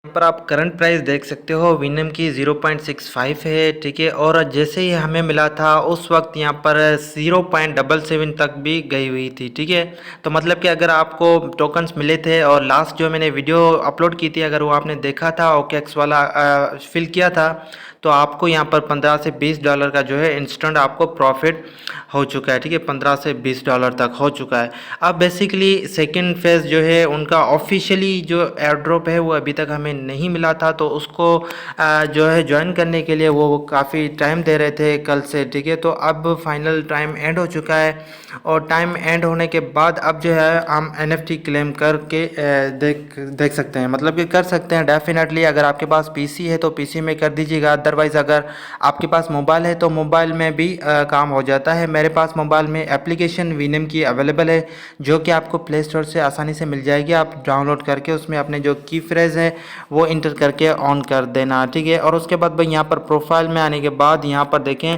पर आप current price देख सकते हो विनम की 0.65 है, ठीक है। और जैसे ही हमें मिला था उस वक्त यहाँ पर 0.77 तक भी गई हुई थी, ठीक है। तो मतलब कि अगर आपको टोकन्स मिले थे और लास्ट जो मैंने वीडियो अपलोड की थी अगर वो आपने देखा था ओकेएक्स वाला फिल किया था, तो आपको यहाँ पर 15 से 20 डॉलर का जो है इंस्टेंट आपको प्रॉफिट हो चुका है, ठीक है। 15 से 20 डॉलर तक हो चुका है। अब बेसिकली सेकंड फेज़ जो है उनका ऑफिशियली जो एयर ड्रॉप है वो अभी तक हमें नहीं मिला था, तो उसको जो है ज्वाइन करने के लिए वो काफ़ी टाइम दे रहे थे कल से, ठीक है। तो अब फाइनल टाइम एंड हो चुका है और टाइम एंड होने के बाद अब जो है हम NFT क्लेम करके देख सकते हैं, मतलब कि कर सकते हैं डेफिनेटली। अगर आपके पास PC है तो PC में कर दीजिएगा, अदरवाइज़ अगर आपके पास मोबाइल है तो मोबाइल में भी काम हो जाता है। मेरे पास मोबाइल में एप्लीकेशन विनम की अवेलेबल है जो कि आपको प्ले स्टोर से आसानी से मिल जाएगी। आप डाउनलोड करके उसमें अपने जो की फ्रेज़ है वो इंटर करके ऑन कर देना, ठीक है। और उसके बाद भाई यहाँ पर प्रोफाइल में आने के बाद यहाँ पर देखें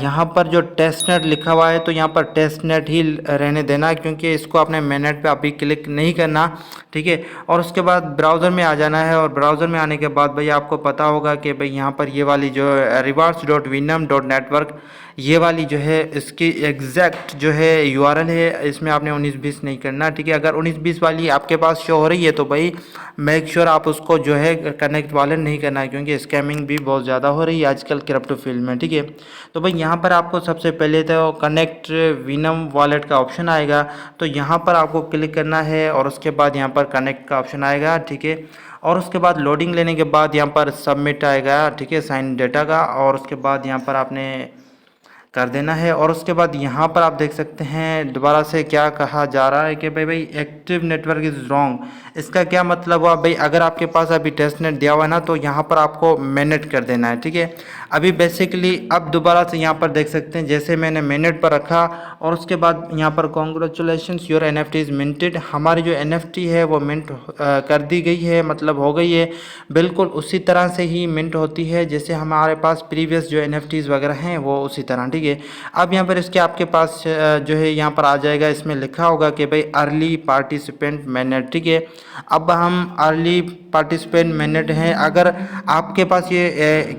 यहाँ पर जो टेस्टनेट लिखा हुआ है तो यहाँ पर टेस्टनेट ही रहने देना, क्योंकि इसको अपने मेननेट पे अभी क्लिक नहीं करना, ठीक है। और उसके बाद ब्राउज़र में आ जाना है और ब्राउज़र में आने के बाद भाई आपको पता होगा कि भाई यहाँ पर ये वाली जो rewards.winam.network ये वाली जो है इसकी एग्जैक्ट जो है URL है, इसमें आपने 19-20 नहीं करना, ठीक है। अगर 19-20 वाली आपके पास शो हो रही है तो भाई मेक श्योर आप उसको जो है कनेक्ट वाले नहीं करना है, क्योंकि स्कैमिंग भी बहुत ज़्यादा हो रही है आजकल क्रिप्टो फील्ड में, ठीक है। तो भाई यहाँ पर आपको सबसे पहले तो कनेक्ट विनम वॉलेट का ऑप्शन आएगा, तो यहाँ पर आपको क्लिक करना है और उसके बाद यहाँ पर कनेक्ट का ऑप्शन आएगा, ठीक है। और उसके बाद लोडिंग लेने के बाद यहाँ पर सबमिट आएगा, ठीक है, साइन डेटा का। और उसके बाद यहाँ पर आपने कर देना है। और उसके बाद यहाँ पर आप देख सकते हैं दोबारा से क्या कहा जा रहा है कि भाई एक्टिव नेटवर्क इज़ रॉन्ग। इसका क्या मतलब हुआ भाई, अगर आपके पास अभी टेस्टनेट दिया हुआ है ना तो यहाँ पर आपको मैनेट कर देना है, ठीक है। अभी बेसिकली अब दोबारा से यहाँ पर देख सकते हैं जैसे मैंने मैनेट पर रखा और उसके बाद यहाँ पर congratulations your NFT is minted, हमारी जो NFT है वो मिंट कर दी गई है, मतलब हो गई है। बिल्कुल उसी तरह से ही मिंट होती है जैसे हमारे पास प्रीवियस जो NFTs वगैरह हैं वो उसी तरह, ठीक है। अब यहाँ पर इसके आपके पास जो है यहाँ पर आ जाएगा, इसमें लिखा होगा कि भाई अर्ली पार्टिसिपेंट मैनेट, ठीक है। अब हम अर्ली पार्टिसिपेंट मैनेट हैं, अगर आपके पास ये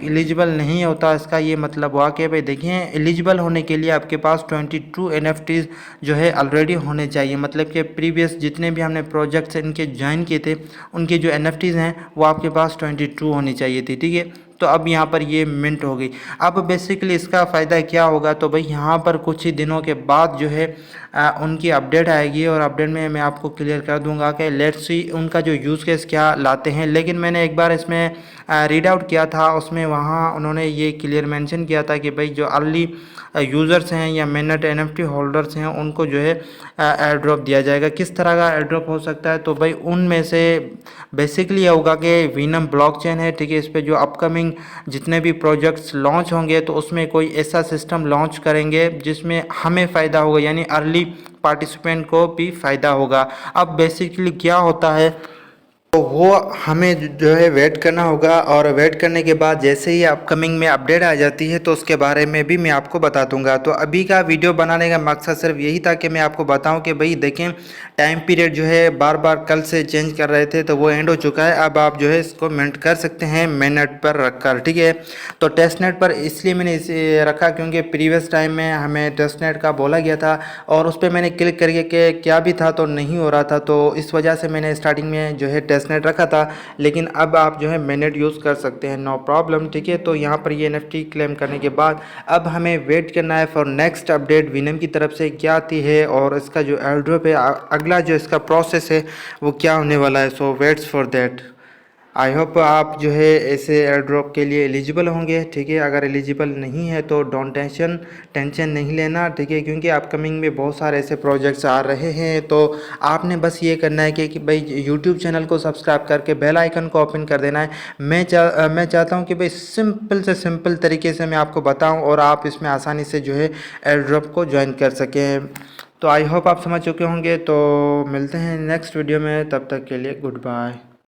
एलिजिबल नहीं होता इसका ये मतलब हुआ कि भाई देखिए एलिजिबल होने के लिए आपके पास 22 NFTs जो है ऑलरेडी होने चाहिए, मतलब कि प्रीवियस जितने भी हमने प्रोजेक्ट्स इनके ज्वाइन किए थे उनके जो NFTs हैं वो आपके पास 22 होनी चाहिए थी, ठीक है। तो अब यहाँ पर ये मिंट हो गई। अब बेसिकली इसका फ़ायदा क्या होगा, तो भाई यहाँ पर कुछ ही दिनों के बाद जो है उनकी अपडेट आएगी और अपडेट में मैं आपको क्लियर कर दूंगा कि लेट्स सी उनका जो यूज़ केस क्या लाते हैं। लेकिन मैंने एक बार इसमें रीड आउट किया था, उसमें वहाँ उन्होंने ये क्लियर मेंशन किया था कि भाई जो अर्ली यूज़र्स हैं या मैनेट NFT होल्डर्स हैं उनको जो है एयर ड्रॉप दिया जाएगा। किस तरह का एयर ड्रॉप हो सकता है, तो भाई उनमें से बेसिकली ये होगा कि विनम ब्लॉकचेन है, ठीक है। इस पर जो अपकमिंग जितने भी प्रोजेक्ट्स लॉन्च होंगे तो उसमें कोई ऐसा सिस्टम लॉन्च करेंगे जिसमें हमें फ़ायदा होगा, यानी अर्ली पार्टिसिपेंट को भी फ़ायदा होगा। अब बेसिकली क्या होता है तो वो हमें जो है वेट करना होगा और वेट करने के बाद जैसे ही अपकमिंग में अपडेट आ जाती है तो उसके बारे में भी मैं आपको बता दूंगा। तो अभी का वीडियो बनाने का मकसद सिर्फ यही था कि मैं आपको बताऊं कि भाई देखें टाइम पीरियड जो है बार बार कल से चेंज कर रहे थे तो वो एंड हो चुका है। अब आप जो है इसको मेंट कर सकते हैं मैनेट पर रखकर, ठीक है। तो टेस्टनेट पर इसलिए मैंने इसे रखा क्योंकि प्रीवियस टाइम में हमें टेस्टनेट का बोला गया था और उस पर मैंने क्लिक करके कि क्या भी था तो नहीं हो रहा था, तो इस वजह से मैंने स्टार्टिंग में जो है टेस्टनेट रखा था। लेकिन अब आप जो है मैनेट यूज़ कर सकते हैं, नो प्रॉब्लम, ठीक है। तो यहाँ पर ये NFT क्लेम करने के बाद अब हमें वेट करना है फॉर नेक्स्ट अपडेट विनम की तरफ से क्या आती है और इसका जो एयर ड्रॉप है अगला जो इसका प्रोसेस है वो क्या होने वाला है। So waits for that. I hope आप जो है ऐसे एयर ड्रॉप के लिए एलिजिबल होंगे, ठीक है। अगर एलिजिबल नहीं है तो डोंट टेंशन नहीं लेना, ठीक है, क्योंकि अपकमिंग में बहुत सारे ऐसे प्रोजेक्ट्स आ रहे हैं। तो आपने बस ये करना है कि भाई यूट्यूब चैनल को सब्सक्राइब करके बेल आइकन को ओपन कर देना है। मैं चाहता हूँ कि भाई सिंपल से सिंपल तरीके से मैं आपको बताऊँ और आप इसमें आसानी से जो है एयर ड्रॉप को ज्वाइन कर सकें। तो आई होप आप समझ चुके होंगे। तो मिलते हैं नेक्स्ट वीडियो में, तब तक के लिए गुड बाय।